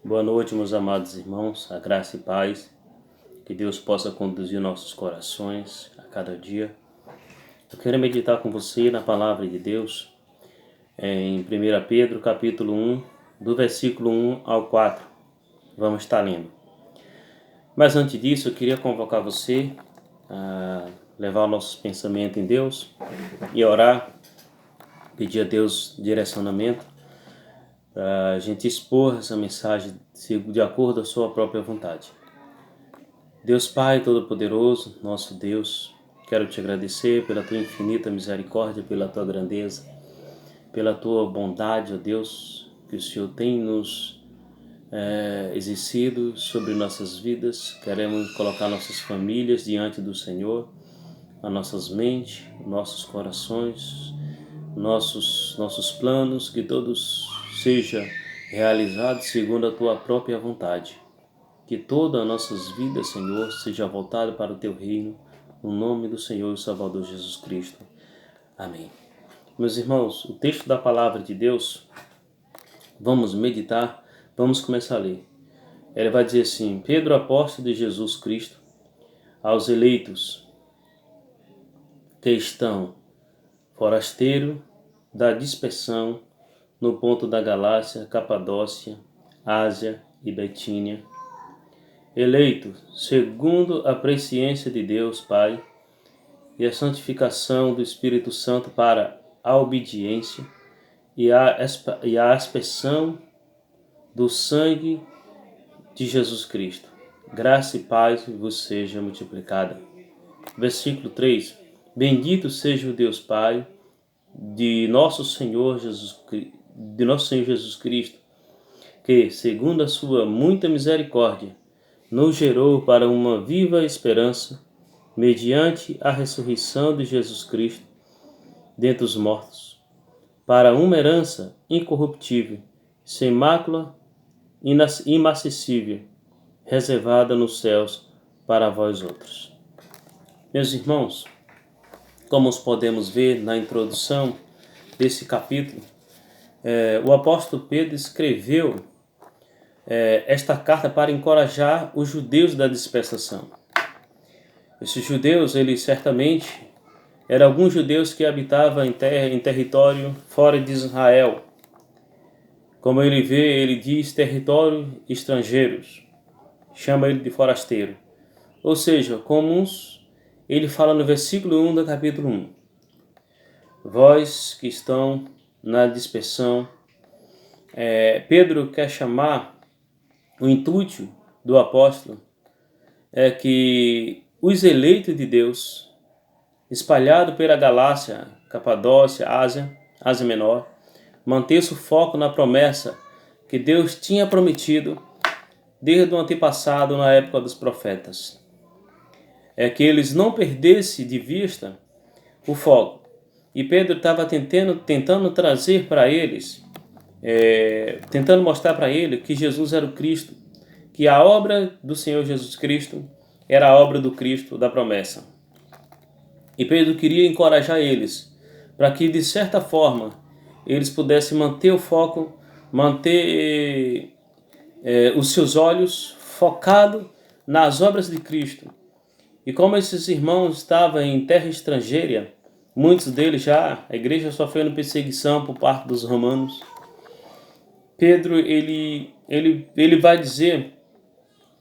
Boa noite, meus amados irmãos, a graça e paz, que Deus possa conduzir nossos corações a cada dia. Eu quero meditar com você na palavra de Deus, em 1 Pedro, capítulo 1, do versículo 1 ao 4. Vamos estar lendo. Mas antes disso, eu queria convocar você a levar os nossos pensamentos em Deus e orar, pedir a Deus direcionamento, para a gente expor essa mensagem de acordo com a sua própria vontade. Deus Pai Todo-Poderoso, nosso Deus, quero te agradecer pela tua infinita misericórdia, pela tua grandeza, pela tua bondade, ó Deus, que o Senhor tem nos exercido sobre nossas vidas. Queremos colocar nossas famílias diante do Senhor, as nossas mentes, nossos corações, nossos planos, que todos sejam realizados segundo a tua própria vontade. Que todas as nossas vidas, Senhor, seja voltada para o Teu reino, no nome do Senhor e Salvador Jesus Cristo. Amém. Meus irmãos, o texto da palavra de Deus, vamos meditar, vamos começar a ler. Ele vai dizer assim: Pedro, apóstolo de Jesus Cristo, aos eleitos que estão forasteiro da dispersão no ponto da Galácia, Capadócia, Ásia e Betínia, eleito segundo a presciência de Deus Pai e a santificação do Espírito Santo para a obediência e a aspersão do sangue de Jesus Cristo. Graça e paz vos seja multiplicada. Versículo 3. Bendito seja o Deus Pai de nosso Senhor Jesus Cristo, que, segundo a sua muita misericórdia, nos gerou para uma viva esperança, mediante a ressurreição de Jesus Cristo dentre os mortos, para uma herança incorruptível, sem mácula, inacessível, reservada nos céus para vós outros. Meus irmãos, como podemos ver na introdução desse capítulo, o apóstolo Pedro escreveu esta carta para encorajar os judeus da dispersação. Esses judeus, eles certamente eram alguns judeus que habitavam em território fora de Israel. Como ele diz território estrangeiros, chama ele de forasteiro. Ou seja, comuns, ele fala no versículo 1 do capítulo 1. Vós que estão na dispersão, Pedro quer chamar, o intuito do apóstolo é que os eleitos de Deus, espalhados pela Galácia, Capadócia, Ásia Menor, mantesse o foco na promessa que Deus tinha prometido desde o antepassado, na época dos profetas. É que eles não perdessem de vista o foco. E Pedro estava tentando trazer para eles, tentando mostrar para ele que Jesus era o Cristo, que a obra do Senhor Jesus Cristo era a obra do Cristo da promessa. E Pedro queria encorajar eles, para que de certa forma eles pudessem manter o foco, manter os seus olhos focados nas obras de Cristo. E como esses irmãos estavam em terra estrangeira, muitos deles já, a igreja sofrendo perseguição por parte dos romanos, Pedro ele vai dizer,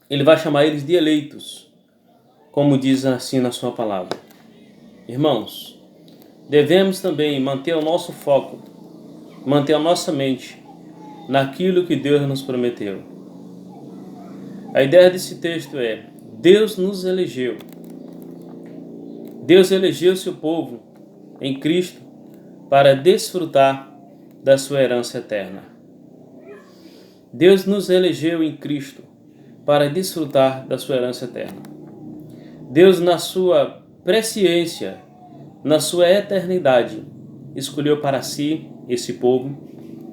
ele vai chamar eles de eleitos, como diz assim na sua palavra. Irmãos, devemos também manter o nosso foco, manter a nossa mente naquilo que Deus nos prometeu. A ideia desse texto é: Deus nos elegeu. Deus elegeu seu povo em Cristo para desfrutar da sua herança eterna. Deus nos elegeu em Cristo para desfrutar da sua herança eterna. Deus, na sua presciência, na sua eternidade, escolheu para si esse povo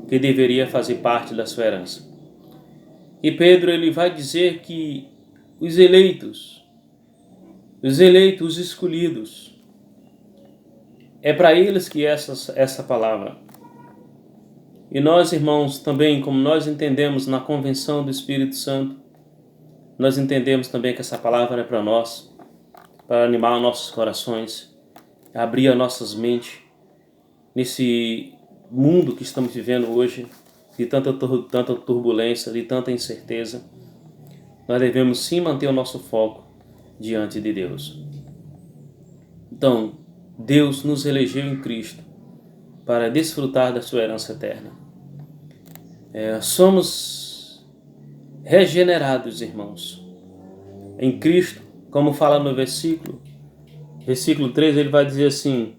que deveria fazer parte da sua herança. E Pedro ele vai dizer que os eleitos, os escolhidos, é para eles que essa palavra. E nós, irmãos, também, como nós entendemos na convenção do Espírito Santo, nós entendemos também que essa palavra é para nós, para animar nossos corações, abrir as nossas mentes nesse mundo que estamos vivendo hoje, de tanta turbulência, de tanta incerteza. Nós devemos sim manter o nosso foco diante de Deus. Então, Deus nos elegeu em Cristo para desfrutar da sua herança eterna. Somos regenerados, irmãos, em Cristo, como fala no versículo 3, ele vai dizer assim,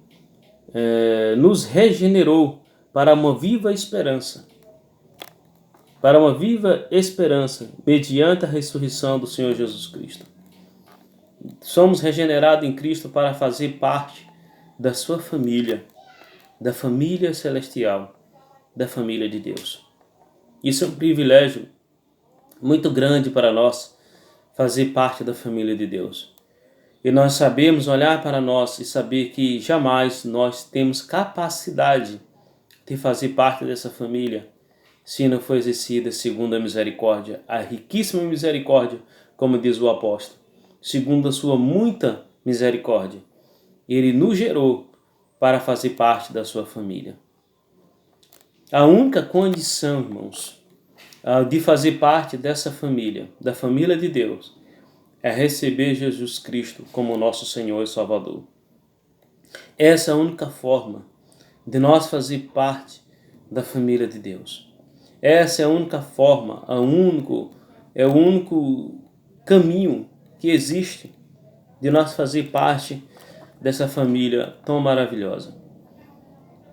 nos regenerou para uma viva esperança, mediante a ressurreição do Senhor Jesus Cristo. Somos regenerados em Cristo para fazer parte da sua família, da família celestial, da família de Deus. Isso é um privilégio muito grande para nós, fazer parte da família de Deus. E nós sabemos olhar para nós e saber que jamais nós temos capacidade de fazer parte dessa família se não for exercida segundo a misericórdia, a riquíssima misericórdia, como diz o apóstolo, segundo a sua muita misericórdia. Ele nos gerou para fazer parte da sua família. A única condição, irmãos, de fazer parte dessa família, da família de Deus, é receber Jesus Cristo como nosso Senhor e Salvador. Essa é a única forma de nós fazer parte da família de Deus. Essa é a única forma, é o único caminho que existe de nós fazer parte dessa família tão maravilhosa.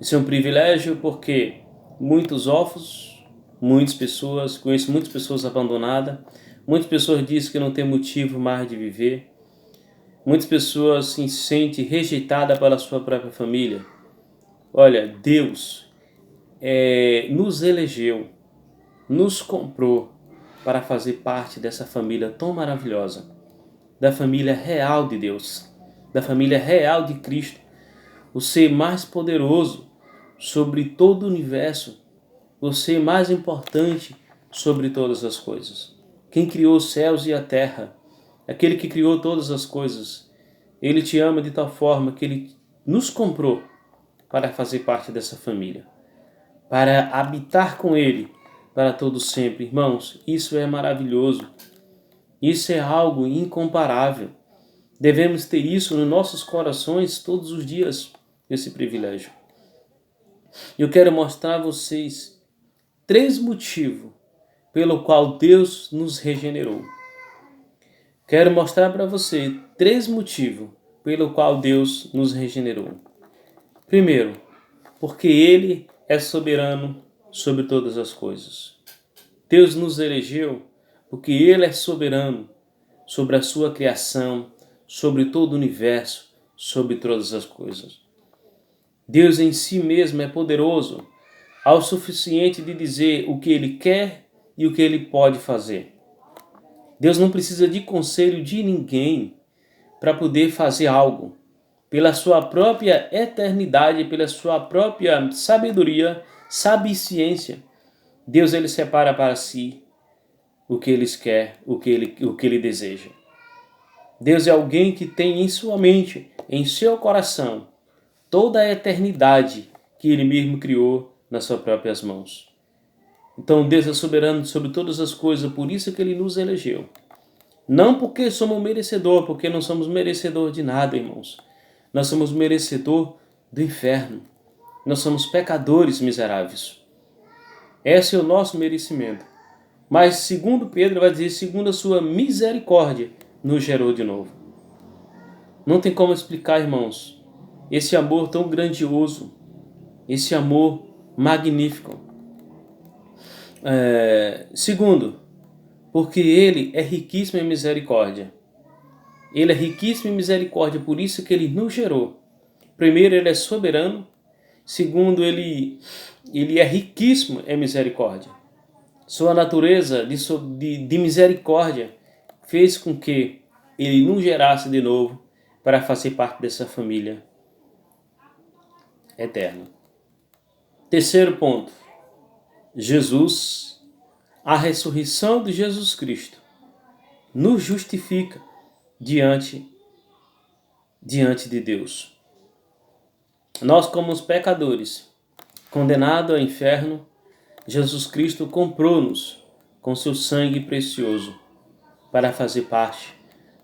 Isso é um privilégio porque muitos órfãos, conheço muitas pessoas abandonadas, muitas pessoas dizem que não tem motivo mais de viver, muitas pessoas se sentem rejeitadas pela sua própria família. Olha, Deus nos elegeu, nos comprou para fazer parte dessa família tão maravilhosa, da família real de Deus, da família real de Cristo, o ser mais poderoso sobre todo o universo, o ser mais importante sobre todas as coisas. Quem criou os céus e a terra, aquele que criou todas as coisas, ele te ama de tal forma que ele nos comprou para fazer parte dessa família, para habitar com ele para todo sempre. Irmãos, isso é maravilhoso. Isso é algo incomparável. Devemos ter isso nos nossos corações todos os dias, esse privilégio. Eu quero mostrar a vocês 3 motivos pelo qual Deus nos regenerou. Quero mostrar para você 3 motivos pelo qual Deus nos regenerou. Primeiro, porque Ele é soberano sobre todas as coisas. Deus nos elegeu porque Ele é soberano sobre a sua criação, sobre todo o universo, sobre todas as coisas. Deus em si mesmo é poderoso ao suficiente de dizer o que Ele quer e o que Ele pode fazer. Deus não precisa de conselho de ninguém para poder fazer algo. Pela sua própria eternidade, pela sua própria sabedoria, ciência, Deus ele separa para si o que Ele quer, o que ele deseja. Deus é alguém que tem em sua mente, em seu coração, toda a eternidade que Ele mesmo criou nas suas próprias mãos. Então Deus é soberano sobre todas as coisas, por isso que Ele nos elegeu. Não porque somos merecedor, porque não somos merecedor de nada, irmãos. Nós somos merecedor do inferno. Nós somos pecadores miseráveis. Esse é o nosso merecimento. Mas segundo Pedro vai dizer, segundo a sua misericórdia, nos gerou de novo. Não tem como explicar, irmãos, esse amor tão grandioso, esse amor magnífico. Segundo, porque Ele é riquíssimo em misericórdia. Ele é riquíssimo em misericórdia, por isso que Ele nos gerou. Primeiro, Ele é soberano. Segundo, Ele é riquíssimo em misericórdia. Sua natureza de misericórdia fez com que Ele nos gerasse de novo para fazer parte dessa família eterna. Terceiro ponto. Jesus, a ressurreição de Jesus Cristo, nos justifica diante de Deus. Nós, como os pecadores, condenados ao inferno, Jesus Cristo comprou-nos com seu sangue precioso para fazer parte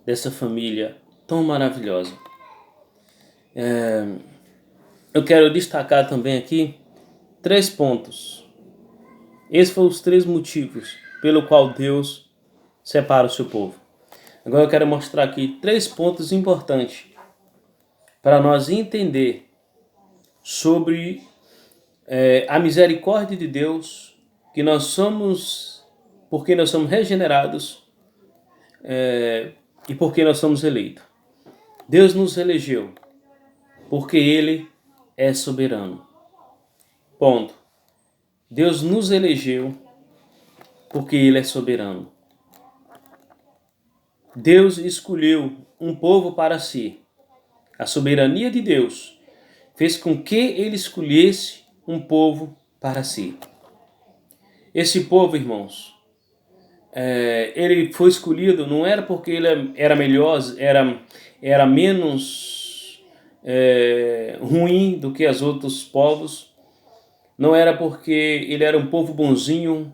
dessa família tão maravilhosa. Eu quero destacar também aqui 3 pontos. Esses foram os 3 motivos pelo qual Deus separa o seu povo. Agora eu quero mostrar aqui 3 pontos importantes para nós entender sobre a misericórdia de Deus, que nós somos, porque nós somos regenerados e porque nós somos eleitos. Deus nos elegeu porque Ele é soberano. Ponto. Deus nos elegeu porque Ele é soberano. Deus escolheu um povo para si. A soberania de Deus fez com que Ele escolhesse um povo para si. Esse povo, irmãos, ele foi escolhido, não era porque ele era melhor, era menos ruim do que os outros povos, não era porque ele era um povo bonzinho,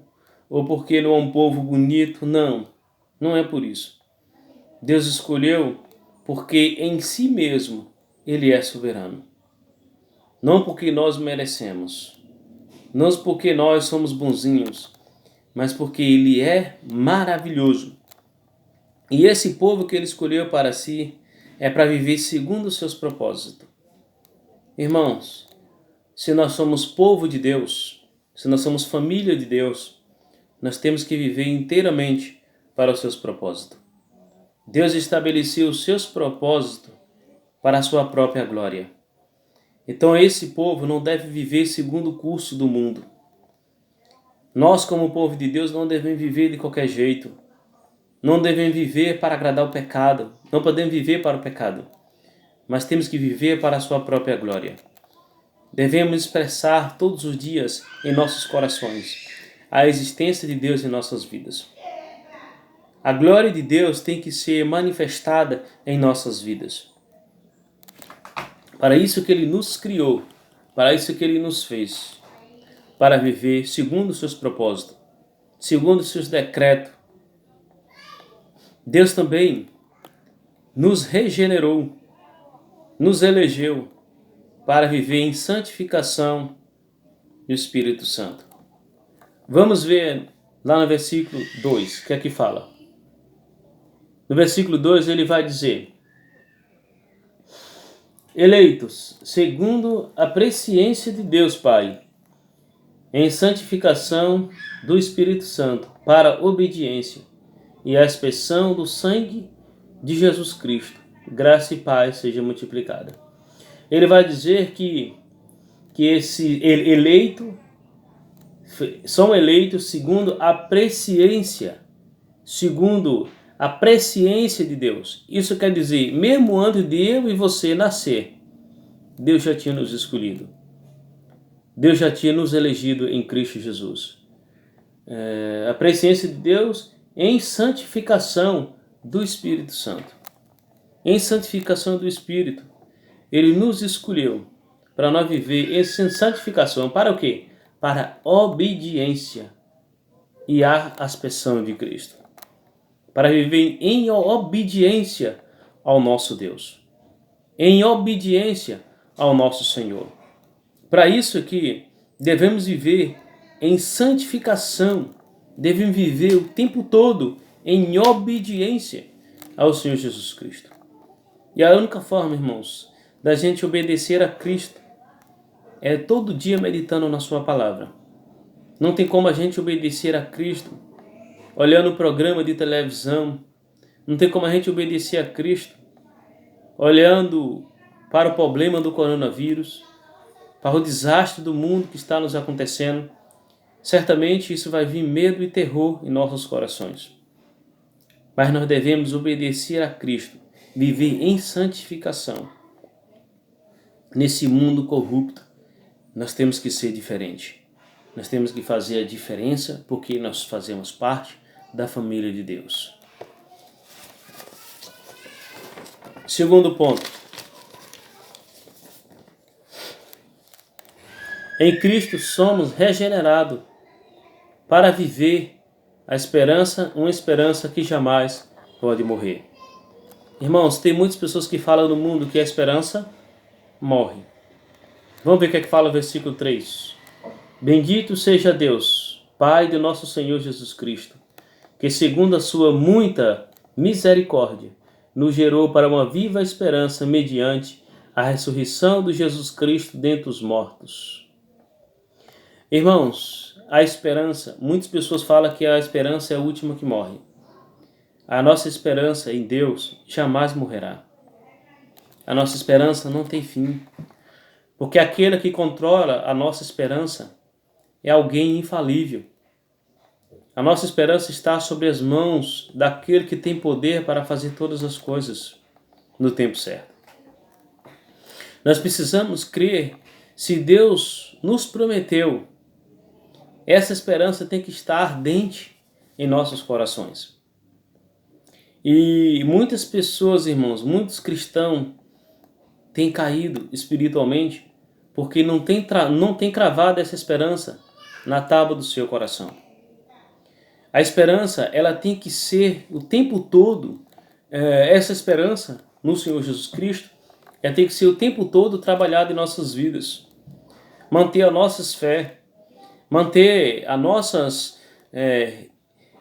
ou porque ele é um povo bonito, não é por isso. Deus escolheu porque em si mesmo Ele é soberano. Não porque nós merecemos, não porque nós somos bonzinhos, mas porque Ele é maravilhoso. E esse povo que Ele escolheu para si é para viver segundo os seus propósitos. Irmãos, se nós somos povo de Deus, se nós somos família de Deus, nós temos que viver inteiramente para os seus propósitos. Deus estabeleceu os seus propósitos para a sua própria glória. Então esse povo não deve viver segundo o curso do mundo. Nós, como povo de Deus, não devemos viver de qualquer jeito. Não devemos viver para agradar o pecado. Não podemos viver para o pecado. Mas temos que viver para a sua própria glória. Devemos expressar todos os dias em nossos corações a existência de Deus em nossas vidas. A glória de Deus tem que ser manifestada em nossas vidas. Para isso que Ele nos criou, para isso que Ele nos fez, para viver segundo os seus propósitos, segundo os seus decretos. Deus também nos regenerou, nos elegeu para viver em santificação do Espírito Santo. Vamos ver lá no versículo 2, o que é que fala? No versículo 2 ele vai dizer: eleitos segundo a presciência de Deus Pai, em santificação do Espírito Santo, para obediência e a expressão do sangue de Jesus Cristo, graça e paz seja multiplicada. Ele vai dizer que esse são eleitos segundo a presciência, de Deus. Isso quer dizer, mesmo antes de eu e você nascer, Deus já tinha nos escolhido. Deus já tinha nos elegido em Cristo Jesus. A presciência de Deus em santificação do Espírito Santo. Em santificação do Espírito, Ele nos escolheu para nós viver em santificação. Para o quê? Para a obediência e a aspersão de Cristo. Para viver em obediência ao nosso Deus. Em obediência ao nosso Senhor. Para isso que devemos viver em santificação. Devemos viver o tempo todo em obediência ao Senhor Jesus Cristo. E a única forma, irmãos, da gente obedecer a Cristo é todo dia meditando na sua palavra. Não tem como a gente obedecer a Cristo olhando o programa de televisão. Não tem como a gente obedecer a Cristo olhando para o problema do coronavírus, para o desastre do mundo que está nos acontecendo. Certamente isso vai vir medo e terror em nossos corações. Mas nós devemos obedecer a Cristo, viver em santificação. Nesse mundo corrupto, nós temos que ser diferente. Nós temos que fazer a diferença porque nós fazemos parte da família de Deus. Segundo ponto. Em Cristo somos regenerados para viver a esperança, uma esperança que jamais pode morrer. Irmãos, tem muitas pessoas que falam no mundo que a esperança morre. Vamos ver o que é que fala o versículo 3. Bendito seja Deus, Pai de nosso Senhor Jesus Cristo, que segundo a sua muita misericórdia, nos gerou para uma viva esperança mediante a ressurreição de Jesus Cristo dentre os mortos. Irmãos, a esperança, muitas pessoas falam que a esperança é a última que morre. A nossa esperança em Deus jamais morrerá. A nossa esperança não tem fim, porque aquele que controla a nossa esperança é alguém infalível. A nossa esperança está sobre as mãos daquele que tem poder para fazer todas as coisas no tempo certo. Nós precisamos crer, se Deus nos prometeu, essa esperança tem que estar ardente em nossos corações. E muitas pessoas, irmãos, muitos cristãos têm caído espiritualmente porque não tem cravado essa esperança na tábua do seu coração. A esperança, ela tem que ser o tempo todo, essa esperança no Senhor Jesus Cristo, ela tem que ser o tempo todo trabalhada em nossas vidas. Manter a nossas fé, manter as nossas...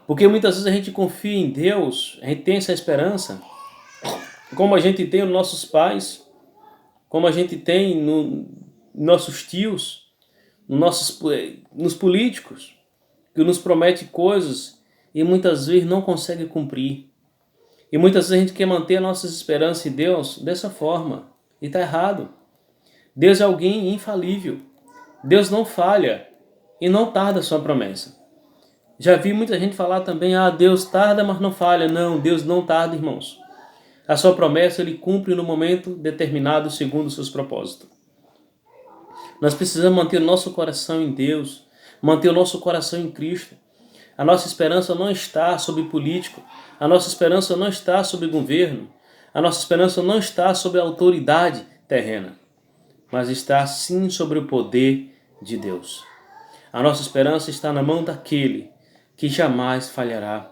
porque muitas vezes a gente confia em Deus, a gente tem essa esperança, como a gente tem nos nossos pais, como a gente tem nos nossos tios, nos políticos, que nos promete coisas e muitas vezes não consegue cumprir. E muitas vezes a gente quer manter a nossa esperança em Deus dessa forma. E está errado. Deus é alguém infalível. Deus não falha e não tarda a sua promessa. Já vi muita gente falar também, Deus tarda, mas não falha. Não, Deus não tarda, irmãos. A sua promessa Ele cumpre no momento determinado segundo os seus propósitos. Nós precisamos manter o nosso coração em Deus, manter o nosso coração em Cristo. A nossa esperança não está sobre político, a nossa esperança não está sobre governo, a nossa esperança não está sobre a autoridade terrena, mas está sim sobre o poder de Deus. A nossa esperança está na mão daquele que jamais falhará.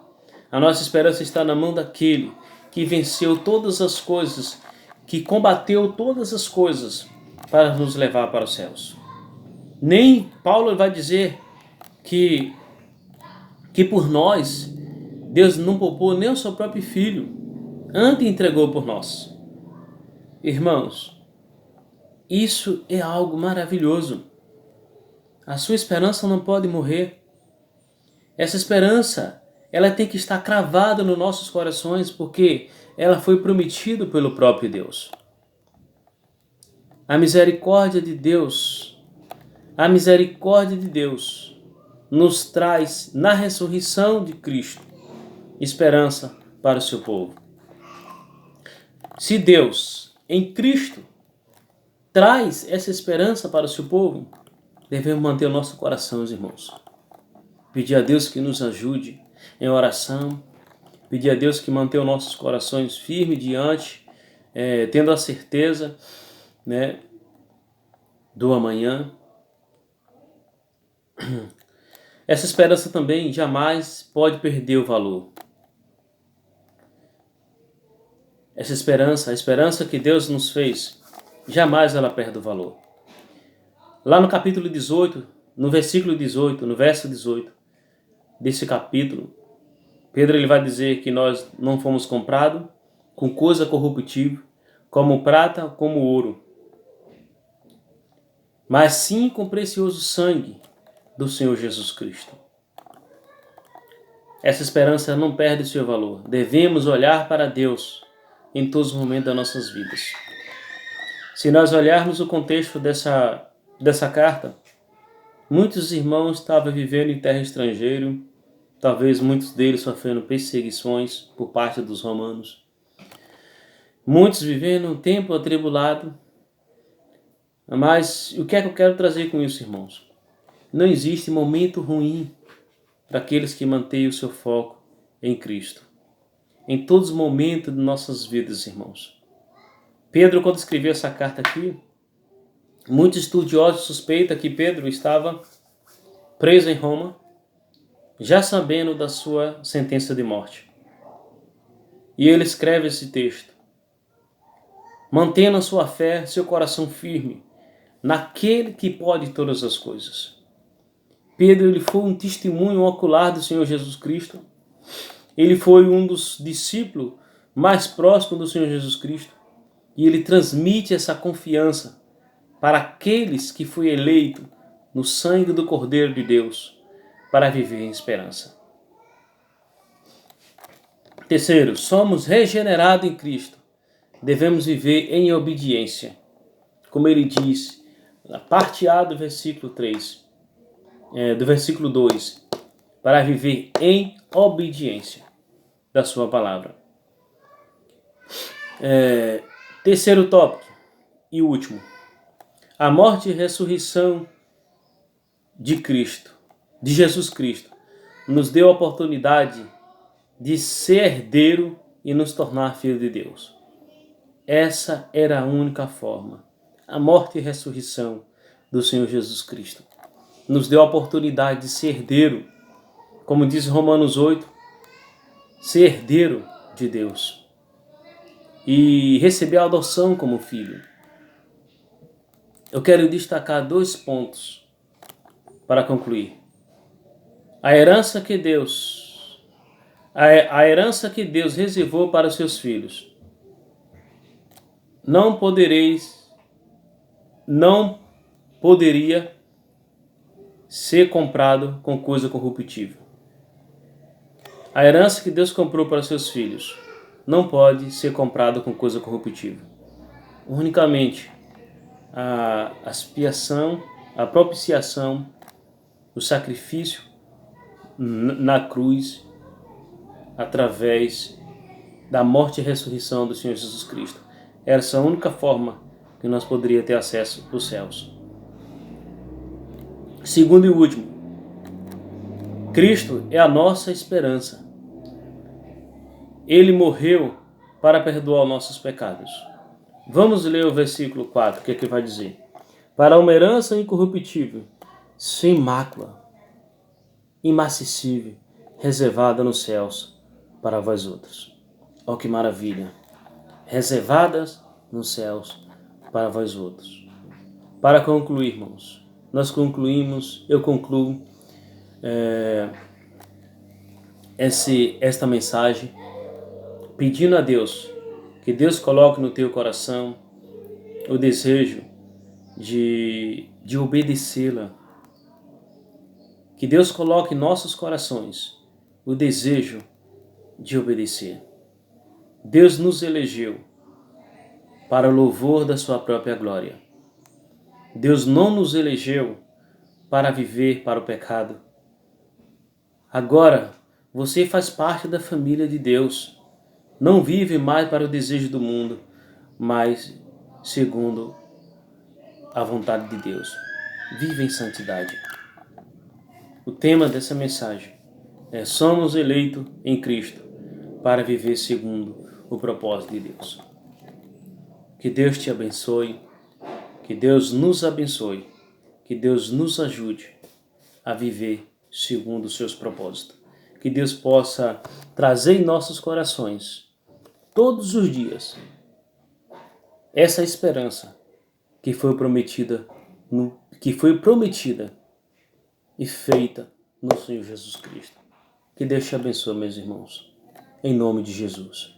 A nossa esperança está na mão daquele que venceu todas as coisas, que combateu todas as coisas para nos levar para os céus. Nem Paulo vai dizer que por nós Deus não poupou nem o seu próprio filho, antes entregou por nós. Irmãos, isso é algo maravilhoso. A sua esperança não pode morrer. Essa esperança, ela tem que estar cravada nos nossos corações, porque ela foi prometida pelo próprio Deus. A misericórdia de Deus nos traz na ressurreição de Cristo esperança para o seu povo. Se Deus, em Cristo, traz essa esperança para o seu povo, devemos manter o nosso coração, irmãos. Pedir a Deus que nos ajude em oração, pedir a Deus que mantenha os nossos corações firmes diante, tendo a certeza, do amanhã. Essa esperança também jamais pode perder o valor. Essa esperança, a esperança que Deus nos fez, jamais ela perde o valor. Lá no capítulo 18, no versículo 18, no verso 18 desse capítulo, Pedro ele vai dizer que nós não fomos comprados com coisa corruptível, como prata, como ouro, mas sim com o precioso sangue do Senhor Jesus Cristo. Essa esperança não perde seu valor. Devemos olhar para Deus em todos os momentos das nossas vidas. Se nós olharmos o contexto dessa carta, muitos irmãos estavam vivendo em terra estrangeira, talvez muitos deles sofrendo perseguições por parte dos romanos. Muitos vivendo um tempo atribulado. Mas o que é que eu quero trazer com isso, irmãos? Não existe momento ruim para aqueles que mantêm o seu foco em Cristo. Em todos os momentos de nossas vidas, irmãos. Pedro, quando escreveu essa carta aqui, muitos estudiosos suspeitam que Pedro estava preso em Roma, já sabendo da sua sentença de morte. E ele escreve esse texto, mantendo a sua fé, seu coração firme, naquele que pode todas as coisas. Pedro, ele foi um testemunho ocular do Senhor Jesus Cristo. Ele foi um dos discípulos mais próximos do Senhor Jesus Cristo. E ele transmite essa confiança para aqueles que foi eleito no sangue do Cordeiro de Deus para viver em esperança. Terceiro, somos regenerados em Cristo. Devemos viver em obediência. Como ele diz, na parte A do versículo 3, do versículo 2, para viver em obediência da sua palavra. Terceiro tópico e último. A morte e ressurreição de Cristo, de Jesus Cristo, nos deu a oportunidade de ser herdeiro e nos tornar filho de Deus. Essa era a única forma. A morte e ressurreição do Senhor Jesus Cristo nos deu a oportunidade de ser herdeiro, como diz Romanos 8, ser herdeiro de Deus e receber a adoção como filho. Eu quero destacar 2 pontos para concluir. A herança que Deus reservou para os seus filhos. Não poderia ser comprado com coisa corruptível. A herança que Deus comprou para os seus filhos não pode ser comprado com coisa corruptível. Unicamente a expiação, a propiciação, o sacrifício na cruz, através da morte e ressurreição do Senhor Jesus Cristo. Essa é a única forma que nós poderíamos ter acesso aos céus. Segundo e último, Cristo é a nossa esperança. Ele morreu para perdoar os nossos pecados. Vamos ler o versículo 4, que é que vai dizer: para uma herança incorruptível, sem mácula, imacessível, reservada nos céus para vós outros. Oh, que maravilha! Reservadas nos céus para vós outros. Para concluir, irmãos, eu concluo esta mensagem pedindo a Deus que Deus coloque no teu coração o desejo de obedecê-la. Que Deus coloque em nossos corações o desejo de obedecer. Deus nos elegeu para o louvor da sua própria glória. Deus não nos elegeu para viver para o pecado. Agora, você faz parte da família de Deus. Não vive mais para o desejo do mundo, mas segundo a vontade de Deus. Vive em santidade. O tema dessa mensagem é: somos eleitos em Cristo para viver segundo o propósito de Deus. Que Deus te abençoe, que Deus nos abençoe, que Deus nos ajude a viver segundo os seus propósitos. Que Deus possa trazer em nossos corações, todos os dias, essa esperança que foi prometida e feita no Senhor Jesus Cristo. Que Deus te abençoe, meus irmãos, em nome de Jesus.